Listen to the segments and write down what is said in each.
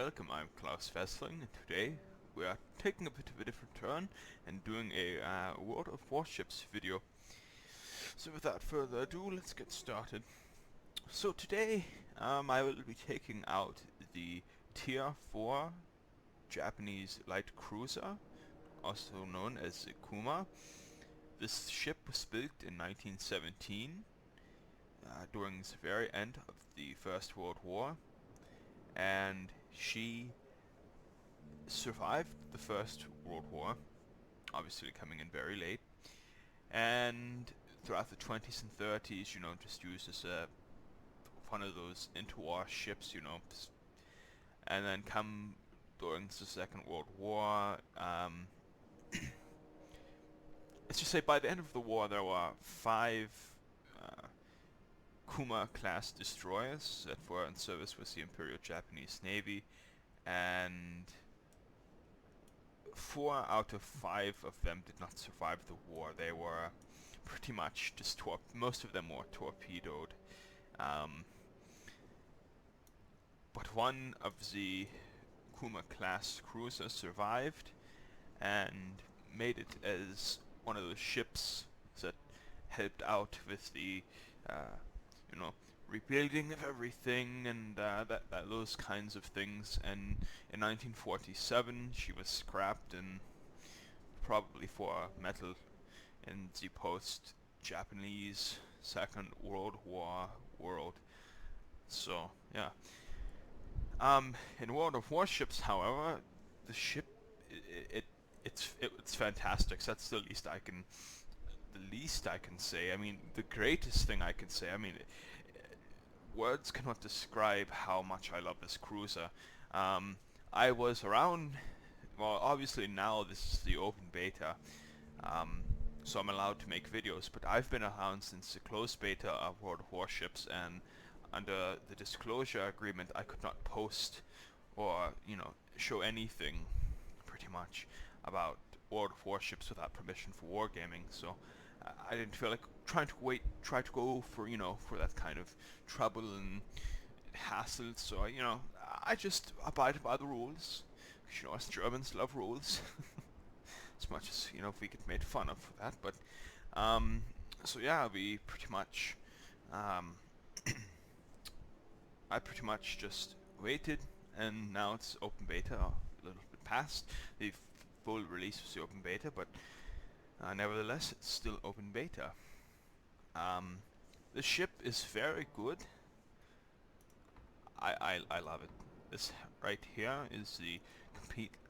welcome, I'm Klaus Fessling, and today we are taking a bit of a different turn and doing a World of Warships video. So without further ado, let's get started. So today I will be taking out the Tier 4 Japanese light cruiser, also known as the Kuma. This ship was built in 1917 during the very end of the First World War, and she survived the First World War, obviously coming in very late, and throughout the 20s and 30s, just used as one of those interwar ships, and then come during the Second World War. Let's just say by the end of the war there were 5 Kuma class destroyers that were in service with the Imperial Japanese Navy, and 4 out of 5 of them did not survive the war. They were pretty much just most of them were torpedoed. But one of the Kuma class cruisers survived and made it as one of those ships that helped out with the rebuilding of everything and those kinds of things. And in 1947 she was scrapped, and probably for metal in the post-Japanese Second World War world. So yeah. In World of Warships, however, the ship it's fantastic. So that's the least I can say. I mean, the greatest thing I can say. I mean, words cannot describe how much I love this cruiser. I was around. Well, obviously now this is the open beta, so I'm allowed to make videos. But I've been around since the closed beta of World of Warships, and under the disclosure agreement, I could not post or show anything, pretty much, about World of Warships without permission for wargaming. So I didn't feel like try to go for for that kind of trouble and hassle. So I just abide by the rules. Us Germans love rules. As much as we get made fun of for that. But so yeah, we pretty much I pretty much just waited, and now it's open beta, a little bit past the full release of the open beta, but nevertheless it's still open beta. The ship is very good. I love it. This right here is the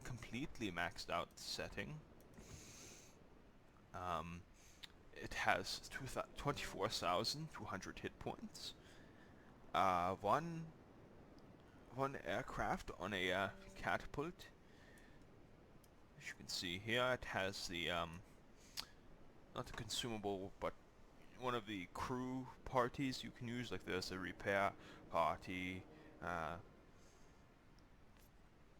completely maxed out setting. It has 24,200 hit points. One aircraft on a catapult. As you can see here, it has the not the consumable, but one of the crew parties you can use. Like there's a repair party,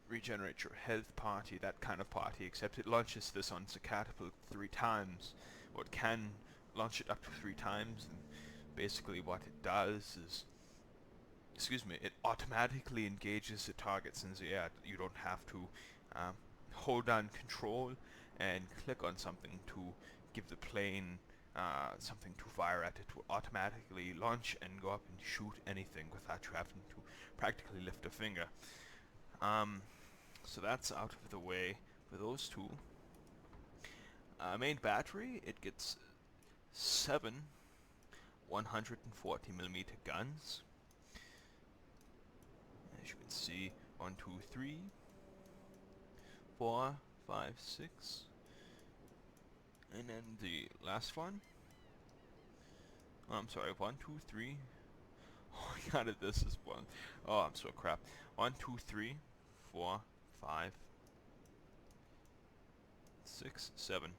regenerate your health party, that kind of party. Except it launches this on the catapult 3 times, or it can launch it up to 3 times. And basically, what it does is, it automatically engages the targets in the air. You don't have to hold down control and click on something to give the plane something to fire at. It will automatically launch and go up and shoot anything without you having to practically lift a finger. So that's out of the way for those two. Main battery, it gets 7 140mm guns. As you can see, 1, 2, 3, 4, 5, 6, and then the last one. Oh, I'm sorry, 1, 2, 3. Oh my god, this is one. Oh, I'm so crap. 1, 2, 3, 4, 5, 6, 7.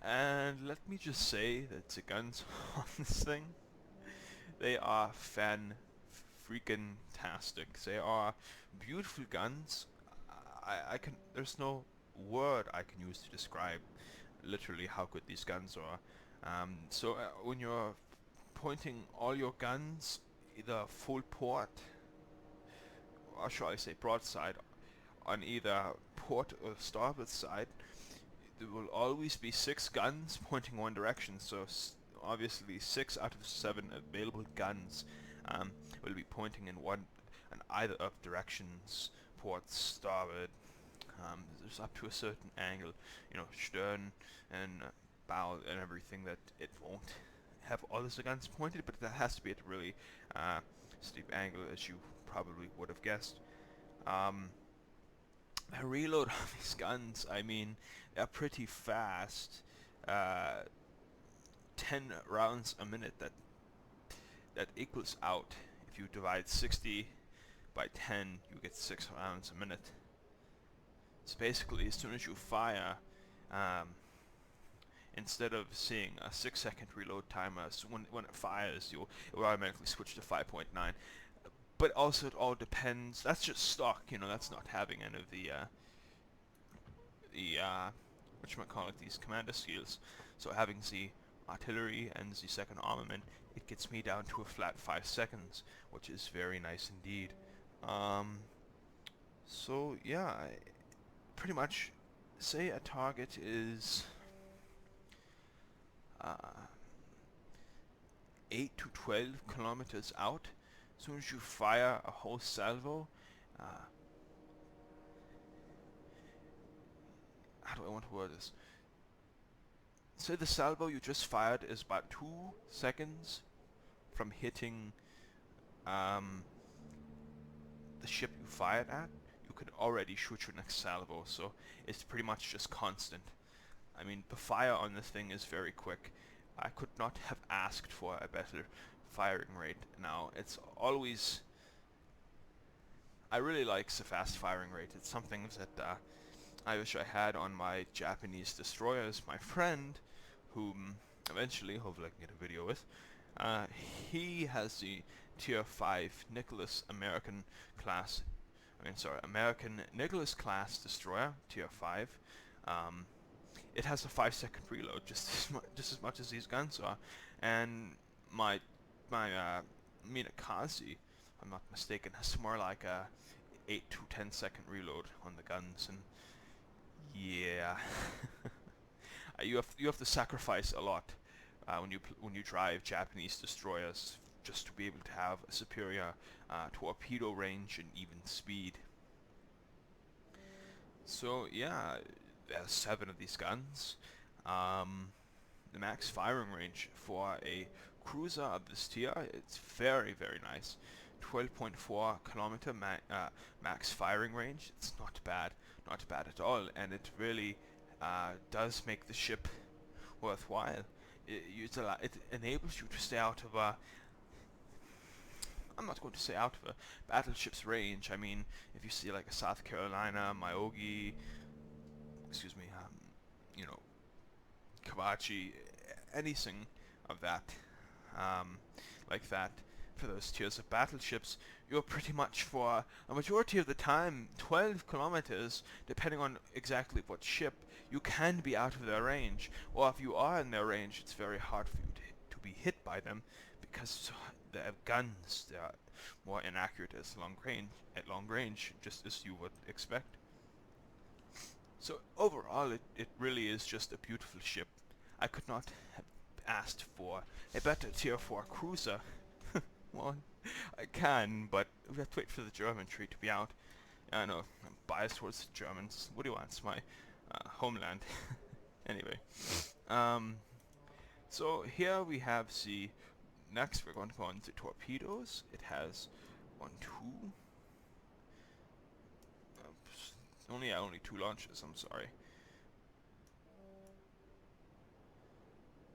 And let me just say that the guns on this thing, they are freaking-tastic. They are beautiful guns. There's no word I can use to describe literally how good these guns are. When you're pointing all your guns either full port or shall I say broadside, on either port or starboard side, there will always be 6 guns pointing one direction. So obviously 6 out of 7 available guns will be pointing in either of directions, port, starboard. There's up to a certain angle, stern and bow and everything, that it won't have all the guns pointed, but that has to be at a really steep angle, as you probably would have guessed. The reload on these guns, I mean, they're pretty fast. 10 rounds a minute, that equals out. If you divide 60 by 10, you get 6 rounds a minute. So basically, as soon as you fire, instead of seeing a 6-second reload timer, so when it fires, it will automatically switch to 5.9. But also, it all depends. That's just stock, that's not having any of the whatchamacallit, these commander skills. So having the artillery and the second armament, it gets me down to a flat 5 seconds, which is very nice indeed. So yeah, pretty much say a target is 8 to 12 kilometers out. As soon as you fire a whole salvo, how do I want to word this? Say the salvo you just fired is about 2 seconds from hitting the ship you fired at. You could already shoot your next salvo, so it's pretty much just constant. I mean, the fire on this thing is very quick. I could not have asked for a better firing rate. Now, it's always... I really like the fast firing rate. It's something that I wish I had on my Japanese destroyers. My friend, whom eventually, hopefully I can get a video with, he has the Tier 5 American Nicholas class destroyer, Tier 5. It has a 5-second reload, just as much as these guns are, and my Minakaze, if I'm not mistaken, has more like a 8 to 10-second reload on the guns, and yeah, you have to sacrifice a lot when you drive Japanese destroyers, just to be able to have a superior torpedo range and even speed. So yeah, there's 7 of these guns. The max firing range for a cruiser of this tier, it's very, very nice. 12.4 kilometer max firing range. It's not bad at all, and it really does make the ship worthwhile. It enables you to stay out of I'm not going to say out of a battleship's range. I mean, if you see like a South Carolina, Myogi, Kawachi, anything of that, like that, for those tiers of battleships, you're pretty much, for a majority of the time, 12 kilometers, depending on exactly what ship, you can be out of their range. Or if you are in their range, it's very hard for you to be hit by them, because they have guns. They are more inaccurate at long range, just as you would expect. So overall, it really is just a beautiful ship. I could not have asked for a better tier 4 cruiser. Well, I can, but we have to wait for the German tree to be out. I know, I'm biased towards the Germans. What do you want? It's my homeland. Anyway. So here we have the... Next we're going to go on to Torpedoes. It has 1, 2... only 2 launches, I'm sorry.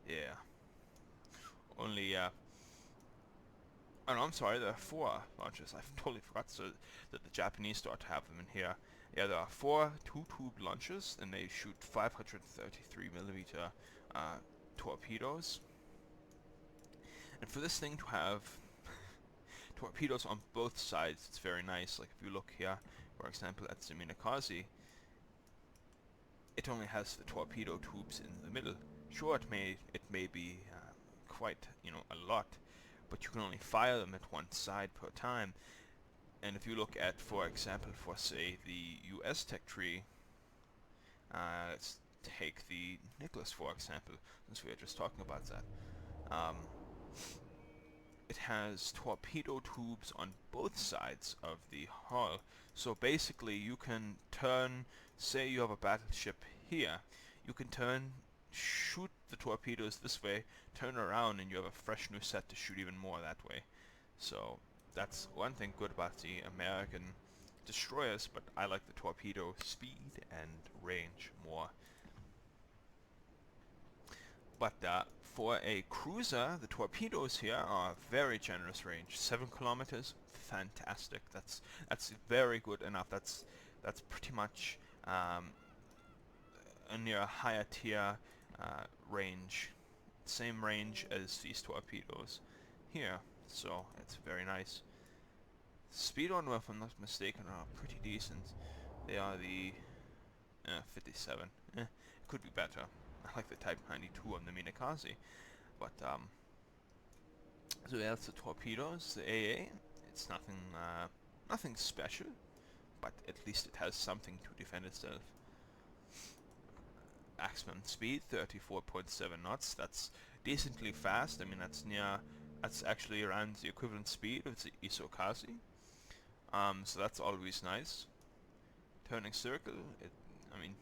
Yeah. Only, oh no, I'm sorry, there are 4 launches. I totally forgot that the Japanese start to have them in here. Yeah, there are 4 2-tube launches, and they shoot 533mm torpedoes. And for this thing to have torpedoes on both sides, it's very nice. Like if you look here, for example, at the Minakaze, it only has the torpedo tubes in the middle. Sure, it may be quite, a lot, but you can only fire them at one side per time. And if you look at, for example, for say the US tech tree, let's take the Nicholas for example, since we are just talking about that. It has torpedo tubes on both sides of the hull. So basically you can turn, say you have a battleship here, you can turn, shoot the torpedoes this way, turn around, and you have a fresh new set to shoot even more that way. So that's one thing good about the American destroyers, but I like the torpedo speed and range more. But for a cruiser, the torpedoes here are very generous range. 7 kilometers, fantastic. That's very good enough. That's pretty much a near higher tier range, same range as these torpedoes here. So it's very nice. Speed on them, if I'm not mistaken, are pretty decent. They are the 57. It could be better. I like the Type 92 on the Minakaze, but so that's the torpedoes, the AA. It's nothing special, but at least it has something to defend itself. Maximum speed 34.7 knots. That's decently fast. I mean, that's actually around the equivalent speed of the Isokaze. So that's always nice. Turning circle. I mean,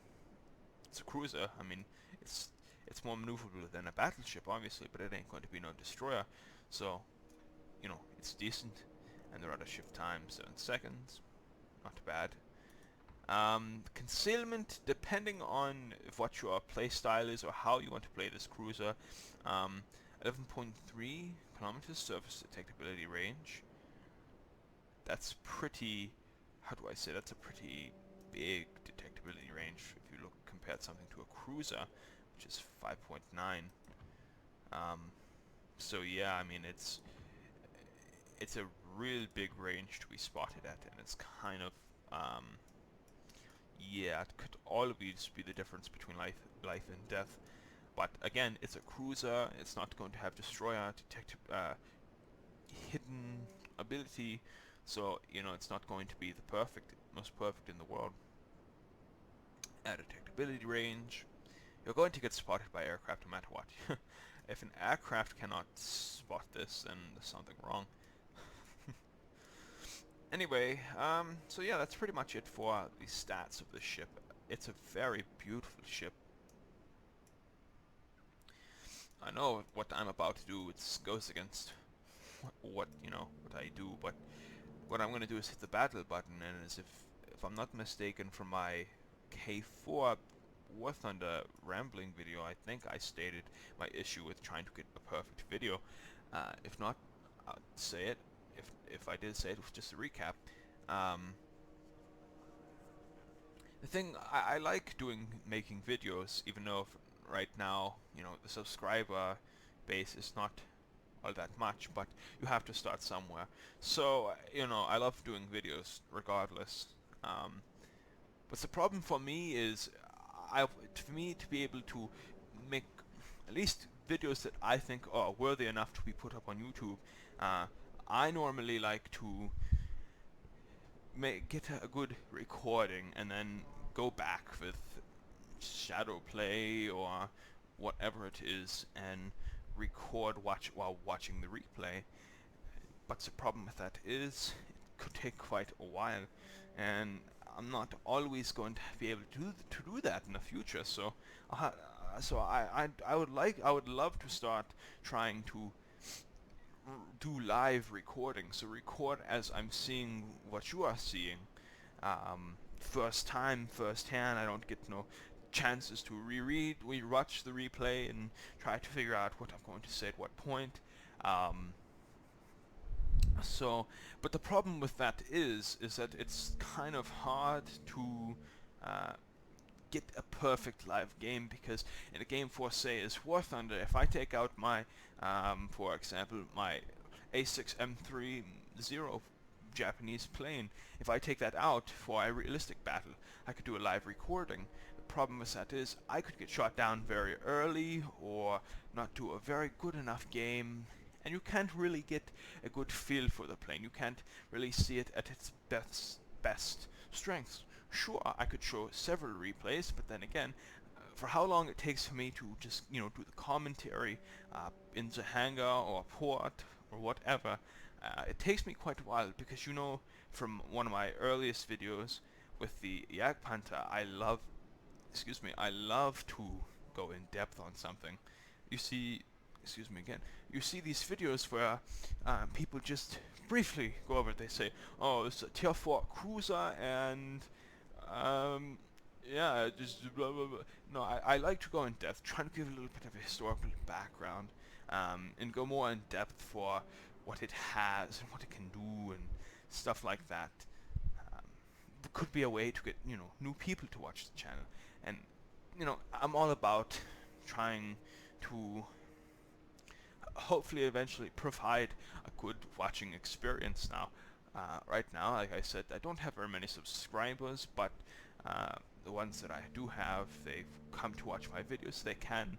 it's a cruiser. I mean, it's more maneuverable than a battleship, obviously, but it ain't going to be no destroyer. So, you know, it's decent. And the rudder shift time 7 seconds. Not bad. Concealment, depending on what your playstyle is or how you want to play this cruiser. 11.3 kilometers surface detectability range. That's pretty, how do I say, that's a pretty big detectability range if you look compared something to a cruiser, which is 5.9. So yeah, I mean it's a real big range to be spotted at, and it's kind of yeah, it could always be the difference between life and death. But again, it's a cruiser. It's not going to have destroyer detect hidden ability, so you know it's not going to be the most perfect in the world. At detectability range, you're going to get spotted by aircraft no matter what. If an aircraft cannot spot this, then there's something wrong. Anyway, so yeah, that's pretty much it for the stats of the ship. It's a very beautiful ship. I know what I'm about to do, it goes against what I do, but what I'm gonna do is hit the battle button, and as if I'm not mistaken from my K4 War Thunder rambling video, I think I stated my issue with trying to get a perfect video. If not, I'll say it. If I did say it was just a recap. The thing I like making videos, even though right now the subscriber base is not all that much, but you have to start somewhere. So I love doing videos regardless. But the problem for me is, for me to be able to make at least videos that I think are worthy enough to be put up on YouTube, I normally like to get a good recording and then go back with shadow play or whatever it is and record while watching the replay. But the problem with that is it could take quite a while, and I'm not always going to be able to do that in the future. So I would love to start trying to do live recording. So record as I'm seeing what you are seeing. First hand. I don't get no chances to rewatch the replay and try to figure out what I'm going to say at what point. But the problem with that is that it's kind of hard to get a perfect live game, because in a game for say is War Thunder, if I take out my for example my A6M30 Japanese plane, if I take that out for a realistic battle, I could do a live recording. The problem with that is I could get shot down very early or not do a very good enough game, and you can't really get a good feel for the plane. You can't really see it at its best strengths. Sure, I could show several replays, but then again, for how long it takes for me to just, you know, do the commentary in the hangar or port or whatever, it takes me quite a while, because, you know, from one of my earliest videos with the Jagdpanther, I love to go in depth on something. You see, excuse me again, you see these videos where people just briefly go over it. They say, oh, it's a tier 4 cruiser, and yeah, just blah blah blah. No, I like to go in depth, trying to give a little bit of a historical background, and go more in depth for what it has and what it can do and stuff like that. It could be a way to get, you know, new people to watch the channel, and, you know, I'm all about trying to hopefully eventually provide a good watching experience now. Right now, like I said, I don't have very many subscribers, but the ones that I do have, they've come to watch my videos. They can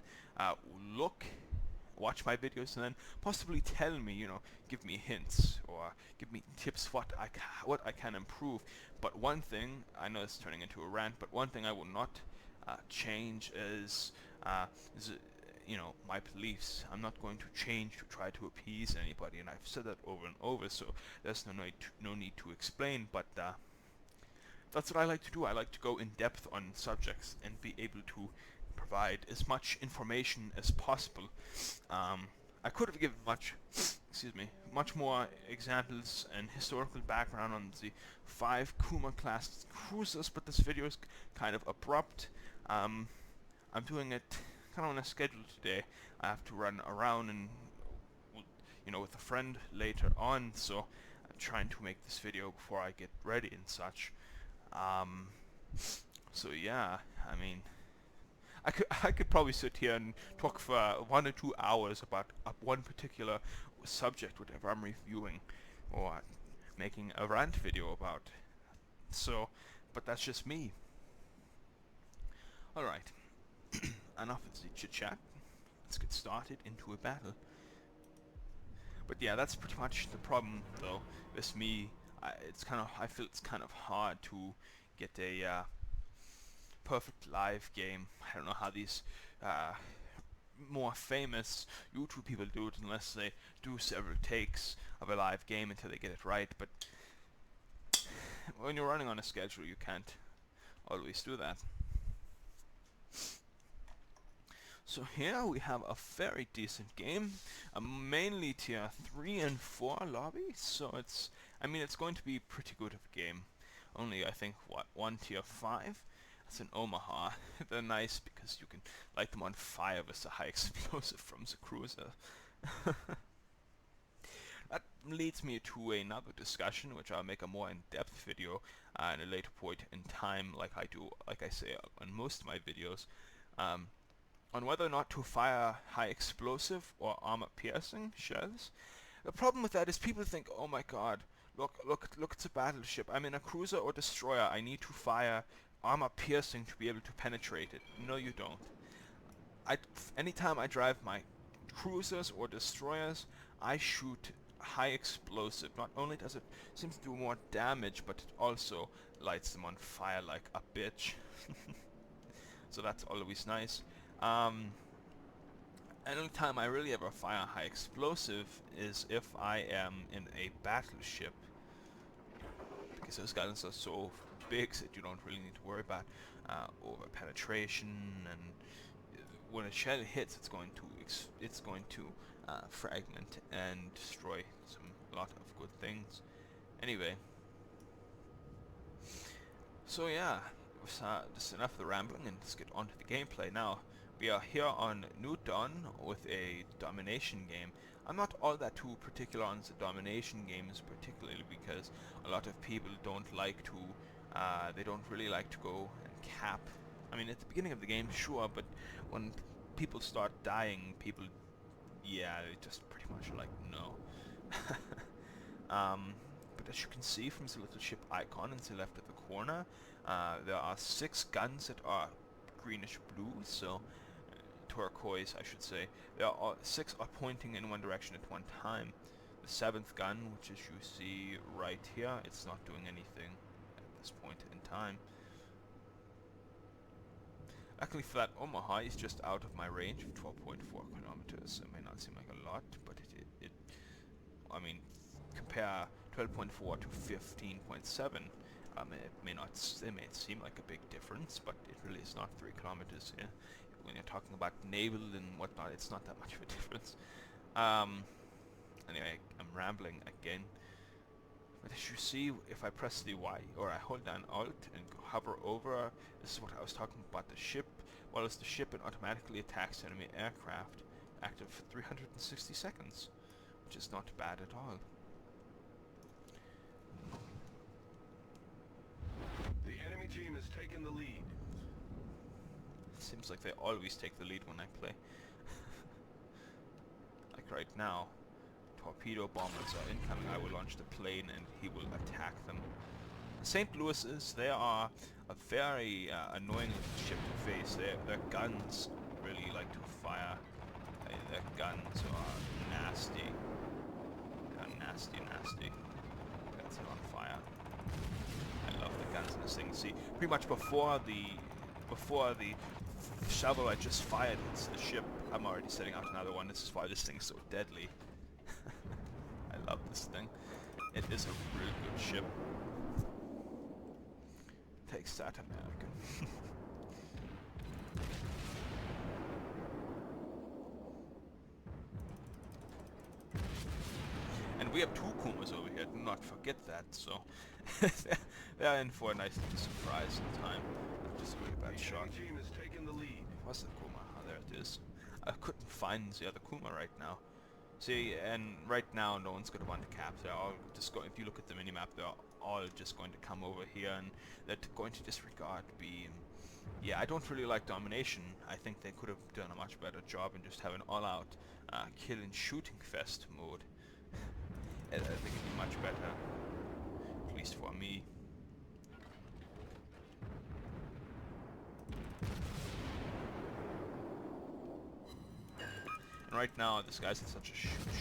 watch my videos, and then possibly tell me, you know, give me hints or give me tips what I can improve. But one thing, I know it's turning into a rant, but one thing I will not change is you know, my beliefs. I'm not going to change to try to appease anybody, and I've said that over and over, so there's no need to explain. But that's what I like to do. I like to go in depth on subjects and be able to provide as much information as possible. I could have given much more examples and historical background on the 5 Kuma class cruisers, but this video is kind of abrupt. I'm doing it kind of on a schedule today. I have to run around and, you know, with a friend later on, so I'm trying to make this video before I get ready and such. So yeah, I mean, I could probably sit here and talk for 1 or 2 hours about one particular subject, whatever I'm reviewing or making a rant video about. So, but that's just me. Alright, enough of the chit chat. Let's get started into a battle. But yeah, that's pretty much the problem, though, with me. I feel it's kind of hard to get a perfect live game. I don't know how these more famous YouTube people do it, unless they do several takes of a live game until they get it right. But when you're running on a schedule, you can't always do that. So here we have a very decent game, a mainly tier 3 and 4 lobby, so it's going to be pretty good of a game. Only, I think, one tier 5. That's in Omaha. They're nice because you can light them on fire with the high explosive from the cruiser. That leads me to another discussion, which I'll make a more in-depth video at a later point in time, like I say on most of my videos, on whether or not to fire high explosive or armor piercing shells. The problem with that is people think, oh my god, look at the battleship. I'm in a cruiser or destroyer. I need to fire armor piercing to be able to penetrate it. No, you don't. Anytime I drive my cruisers or destroyers, I shoot high explosive. Not only does it seem to do more damage, but it also lights them on fire like a bitch. So that's always nice. Only time I really ever fire high explosive is if I am in a battleship, because those guns are so big that you don't really need to worry about over penetration, and when a shell hits, it's going to fragment and destroy a lot of good things. Anyway, so yeah, just enough of the rambling, and let's get on to the gameplay now. We are here on New Dawn with a domination game. I'm not all that too particular on the domination games, particularly because a lot of people don't like to, they don't really like to go and cap. I mean, at the beginning of the game, sure, but when people start dying, yeah, they just pretty much like, no. But as you can see from the little ship icon in the left of the corner, there are 6 guns that are greenish blue, so turquoise, I should say. There are 6 are pointing in one direction at one time. The 7th gun, which is you see right here, it's not doing anything at this point in time. Luckily for that, Omaha is just out of my range of 12.4 kilometers. It may not seem like a lot, but I mean, compare 12.4 to 15.7. It may seem like a big difference, but it really is not 3 kilometers. Yeah, when you're talking about naval and whatnot, it's not that much of a difference. Anyway, I'm rambling again. But as you see, if I press the Y, or I hold down Alt and hover over, this is what I was talking about, the ship. Well, it's the ship, it automatically attacks enemy aircraft, active for 360 seconds, which is not bad at all. The enemy team has taken the lead. It seems like they always take the lead when I play. Like right now. Torpedo bombers are incoming. I will launch the plane and he will attack them. St. Louis's, they are a very annoying ship to face. Their guns really like to fire. Their guns are nasty. They're nasty. Guns are on fire. I love the guns in this thing. See, pretty much before the shovel I just fired hits the ship, I'm already setting out another one. This is why this thing's so deadly. I love this thing. It is a really good ship. Takes that American. And we have 2 Kumas over here, do not forget that, so they're in for a nice little surprise in time. Just a really bad shot. Team has taken the lead. What's the Kuma? Oh, there it is. I couldn't find the other Kuma right now. See, and right now no one's going to want to cap. They're all just going, if you look at the minimap, they're all just going to come over here and they're going to disregard B. Yeah, I don't really like domination. I think they could have done a much better job and just have an all-out kill and shooting fest mode. I think it'd be much better, at least for me. And right now, this guy's at such a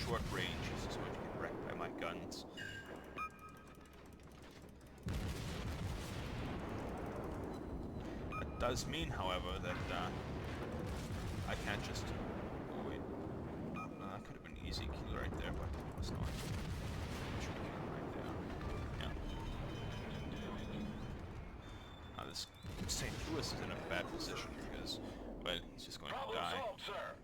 short range, he's just going to get wrecked by my guns. That does mean, however, that I can't just... Oh wait, that could have been an easy kill right there, but it was not. Right there. Yeah. Now this St. Louis is in a bad position because, well, he's just going to die. Solved, sir.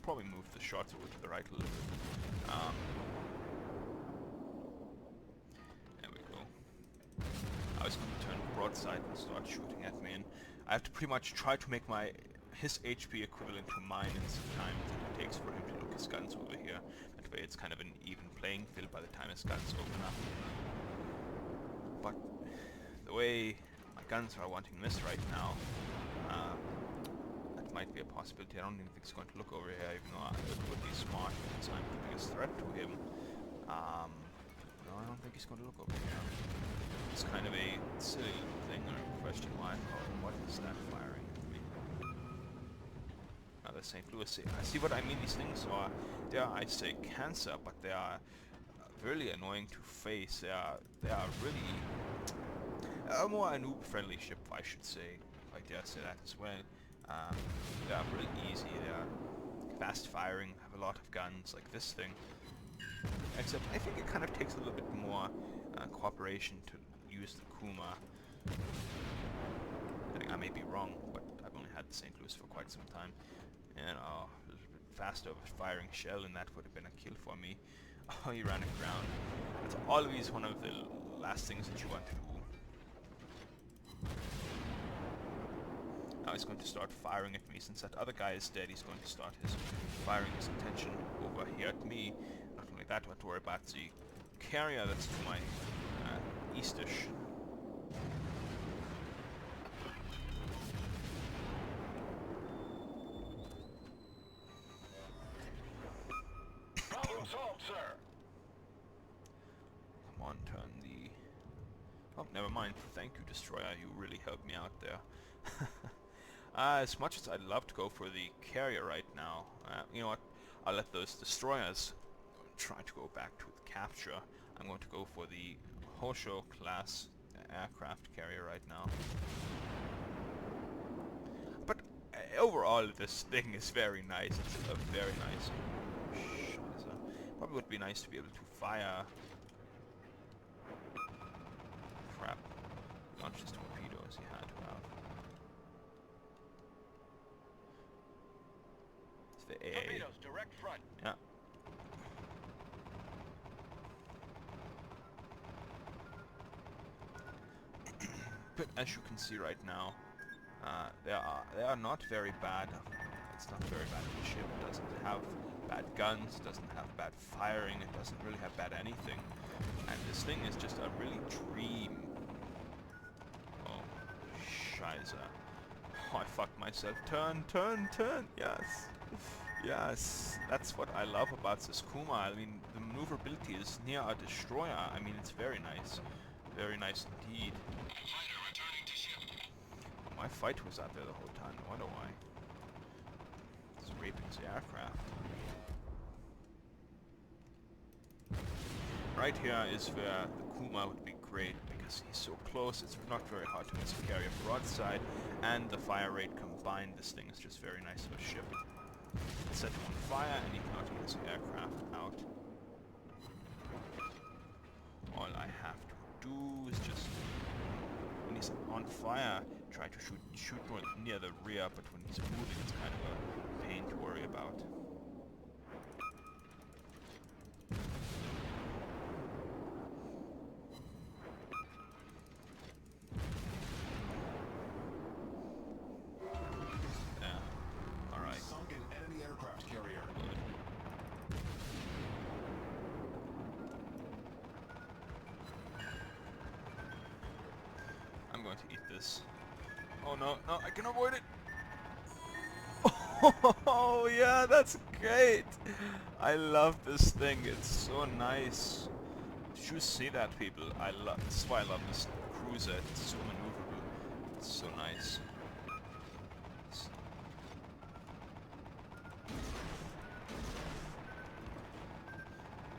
Probably move the shots over to the right a little bit. There we go. I was going to turn broadside and start shooting at me, and I have to pretty much try to make his HP equivalent to mine in some time that it takes for him to look his guns over here. That way it's kind of an even playing field by the time his guns open up. But the way my guns are wanting to miss right now, might be a possibility. I don't even think he's going to look over here, even though it would be smart because I'm the biggest threat to him. No, I don't think he's going to look over here. It's kind of a silly little thing or a question mark. Oh, what is that firing at me? Another St. Louis. See what I mean? These things are, they are, I'd say, cancer, but they are really annoying to face. They are really a more noob-friendly ship, I should say. If I dare say that as well. They are really easy, they are fast firing, have a lot of guns, like this thing. Except I think it kind of takes a little bit more cooperation to use the Kuma. I think I may be wrong, but I've only had the St. Louis for quite some time. And a little bit faster firing shell, and that would have been a kill for me. Oh, he ran aground. That's always one of the last things that you want to do. Now he's going to start firing at me. Since that other guy is dead, he's going to start firing his attention over here at me. Not only that, but to worry about the carrier that's to my eastish. Problem solved, sir. Come on, turn the... Oh, never mind. Thank you, Destroyer. You really helped me out there. As much as I'd love to go for the carrier right now, you know what? I'll let those destroyers try to go back to the capture. I'm going to go for the Hosho class aircraft carrier right now. But overall, this thing is very nice. It's a very nice. Scheiße. Probably would be nice to be able to fire. Crap. Launch his torpedoes. He had to have. It's the AA. Torpedoes, direct front. Yeah. But as you can see right now, they are not very bad. It's not very bad of a ship. It doesn't have bad guns. It doesn't have bad firing. It doesn't really have bad anything. And this thing is just a really dream. Oh, scheiße. Oh, I fucked myself. Turn, turn, turn. Yes. Yes. That's what I love about this Kuma. I mean, the maneuverability is near a destroyer. I mean, it's very nice. Very nice indeed. My fight was out there the whole time. I wonder why. It's raping the aircraft. Right here is where the Kuma would be great because he's so close. It's not very hard to miss a carrier broadside, and the fire rate combined. This thing is just very nice of a ship. Set him on fire, and he cannot get his aircraft out. All I have to do is just, when he's on fire, try to shoot more near the rear, but when he's moving, it's kind of a pain to worry about. Yeah. All right. Sunk an enemy aircraft carrier. Good. I'm going to eat this. Oh no, no, I can avoid it! Oh yeah, that's great! I love this thing, it's so nice. Did you see that, people? This is why I love this cruiser, it's so maneuverable. It's so nice.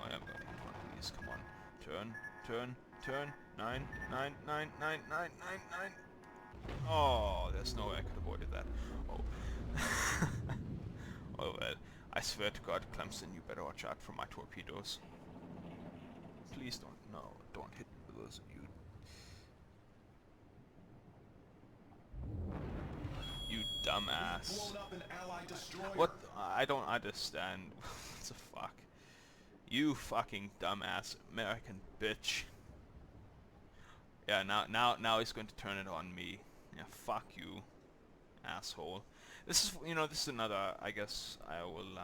Oh yeah, I'm going to hit one of these, come on. Turn, turn, turn. 9, 9, 9, 9, 9, 9, 9. Oh, there's no way I could have avoided that. Oh. Oh well. I swear to God, Clemson, you better watch out for my torpedoes. Please don't. No, don't hit those. You dumbass. Blown up an allied destroyer. What? I don't understand. What the fuck? You fucking dumbass American bitch. Yeah, now he's going to turn it on me. Yeah, fuck you, asshole. This is, you know, this is another, I guess I will,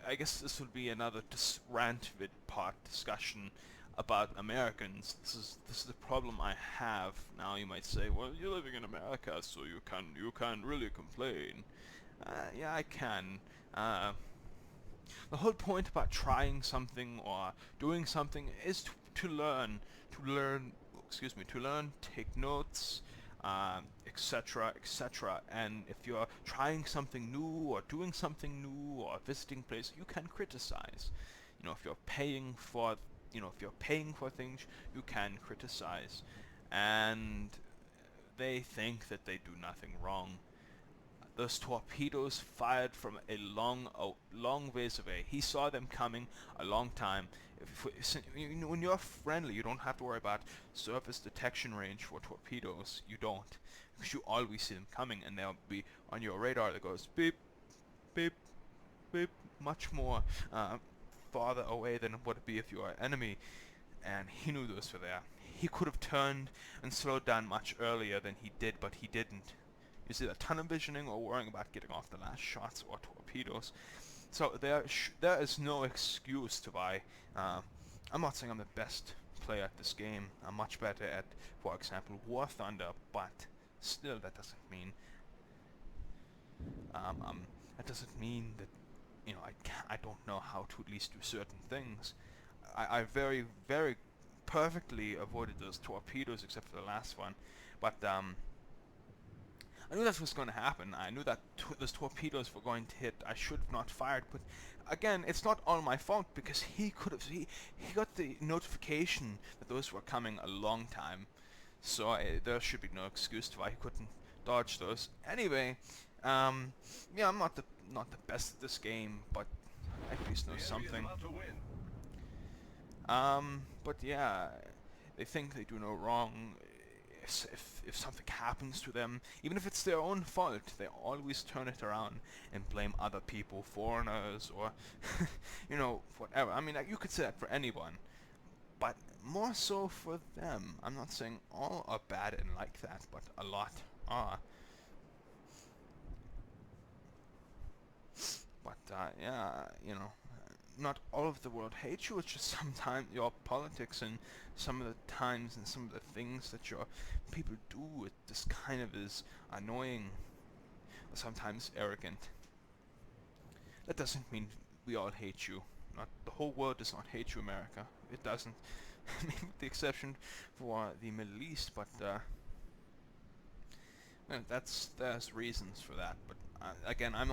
I guess this will be another rant vid part discussion about Americans. This is the problem I have. Now you might say, well, you're living in America, so you can't really complain. Yeah, I can. The whole point about trying something or doing something is to learn, take notes, etc., etc. And if you're trying something new or doing something new or visiting places, you can criticize. You know, if you're paying for, things, you can criticize. And they think that they do nothing wrong. Those torpedoes fired from a long ways away. He saw them coming a long time. When you're friendly, you don't have to worry about surface detection range for torpedoes. You don't, because you always see them coming, and they'll be on your radar that goes beep, beep, beep, much more farther away than it would be if you are an enemy. And he knew those were there. He could have turned and slowed down much earlier than he did, but he didn't. You see that tunnel visioning or worrying about getting off the last shots or torpedoes. So there is no excuse to why. I'm not saying I'm the best player at this game. I'm much better at, for example, War Thunder, but still that doesn't mean that, you know, I don't know how to at least do certain things. I very, very perfectly avoided those torpedoes except for the last one. But I knew that was going to happen. I knew that those torpedoes were going to hit. I should have not fired. But again, it's not all my fault because he could have. He got the notification that those were coming a long time. So there should be no excuse to why he couldn't dodge those. Anyway, yeah, I'm not the best at this game, but I at least know The enemy is something. about to win. But yeah, they think they do no wrong. If something happens to them, even if it's their own fault, they always turn it around and blame other people, foreigners, or you know, whatever. I mean, you could say that for anyone, but more so for them. I'm not saying all are bad and like that, but a lot are. But yeah, you know, not all of the world hates you. It's just sometimes your politics and some of the times and some of the things that your people do. It just kind of is annoying, or sometimes arrogant. That doesn't mean we all hate you. Not the whole world does not hate you, America. It doesn't. Maybe with the exception for the Middle East, but there's reasons for that. But again, I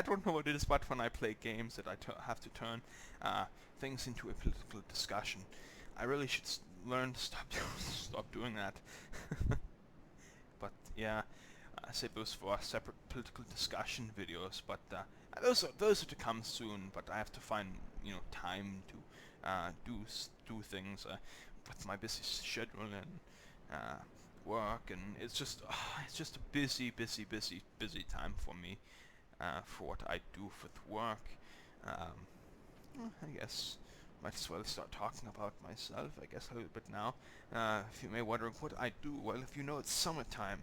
don't know what it is, but when I play games that I have to turn things into a political discussion, I really should learn to stop doing that. But yeah, I save those for separate political discussion videos. But those are to come soon. But I have to find time to do things with my busy schedule and work, and it's just a busy time for me for what I do with work. I guess might as well start talking about myself, I guess, a little bit now. If you may wondering what I do, well, if you know, it's summertime,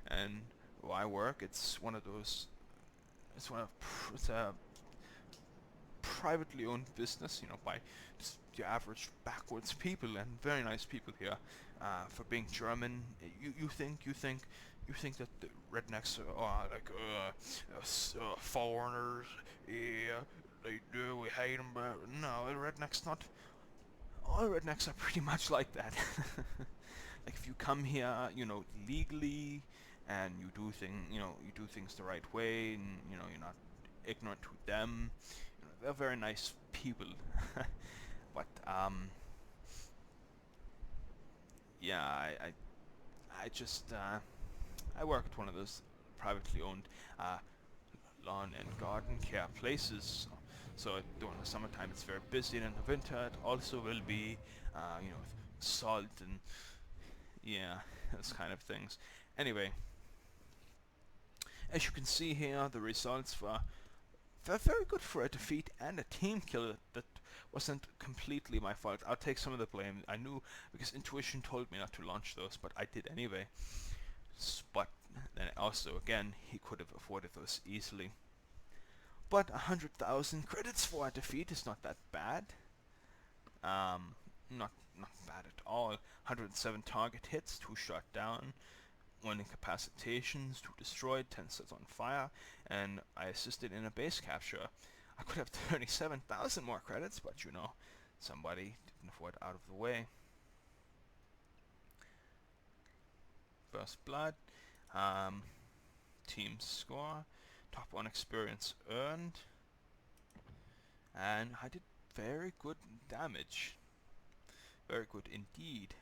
and where I work, it's a privately owned business, by just the average backwards people, and very nice people here. For being German, you think that the rednecks are like foreigners. Yeah, they do. We hate them, but no, rednecks not. All rednecks are pretty much like that. Like if you come here, legally, and you do things the right way, and you're not ignorant to them. They're very nice people. But yeah, I just I work at one of those privately owned lawn and garden care places. So during the summertime it's very busy, and in the winter it also will be, salt and yeah, those kind of things. Anyway, as you can see here, the results were very good for a defeat and a team kill that wasn't completely my fault. I'll take some of the blame. I knew because intuition told me not to launch those, but I did anyway. But then also, again, he could have avoided those easily. But 100,000 credits for a defeat is not that bad. Not bad at all. 107 target hits, 2 shot down, 1 incapacitations, 2 destroyed, 10 sets on fire, and I assisted in a base capture. I could have 37,000 more credits, but somebody didn't avoid out of the way. First blood, team score, top 1 experience earned, and I did very good damage. Very good indeed.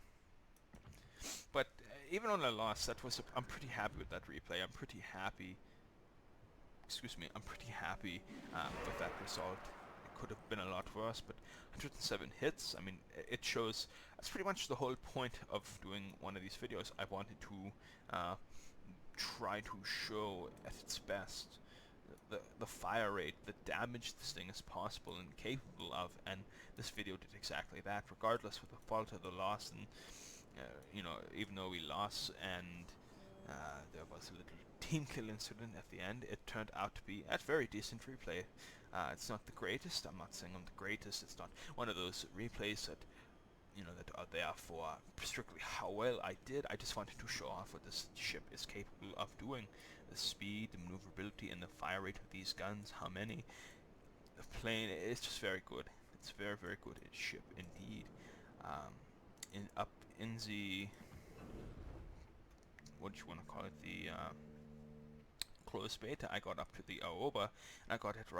But even on a loss, I'm pretty happy with that replay. I'm pretty happy with that result. It could have been a lot worse, but 107 hits, I mean, it shows. That's pretty much the whole point of doing one of these videos. I wanted to try to show at its best the fire rate, the damage this thing is possible and capable of, and this video did exactly that, regardless of the fault of the loss. And even though we lost and there was a little team kill incident at the end, it turned out to be a very decent replay. It's not the greatest. I'm not saying I'm the greatest. It's not one of those replays that that are there for strictly how well I did. I just wanted to show off what this ship is capable of doing. The speed, the maneuverability, and the fire rate of these guns. How many? The plane is just very good. It's very, very good ship indeed. Up in the, what do you want to call it, the closed beta, I got up to the Aoba, and I got it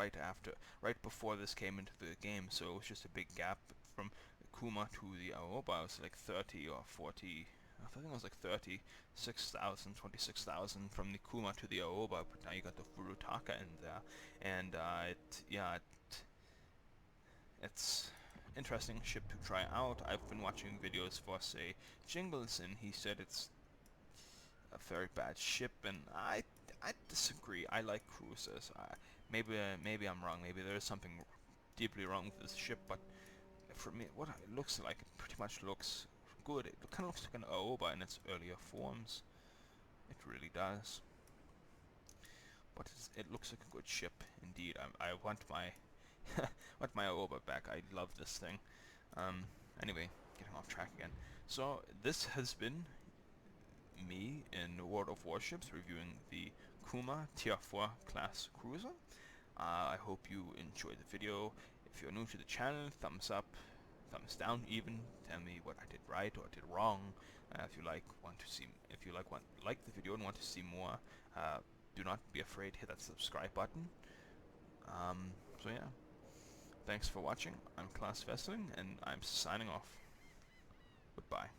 right before this came into the game, so it was just a big gap from Kuma to the Aoba. It was like 30 or 40, I think it was like 36,000, 26,000 from the Kuma to the Aoba, but now you got the Furutaka in there, and it's interesting ship to try out. I've been watching videos for, say, Jingles, and he said it's a very bad ship, and I disagree. I like cruisers. Maybe I'm wrong. Maybe there is something deeply wrong with this ship, but for me, what it looks like, it pretty much looks good. It kind of looks like an Aoba in its earlier forms. It really does. But it looks like a good ship indeed. I want my want my Aoba back. I love this thing. Anyway, getting off track again. So this has been me in World of Warships reviewing the Kuma Tier 4 class cruiser. I hope you enjoyed the video. If you're new to the channel, thumbs up, thumbs down even. Tell me what I did right or did wrong. If you like the video and want to see more, do not be afraid. Hit that subscribe button. So yeah, thanks for watching. I'm Klaus Wessling, and I'm signing off. Goodbye.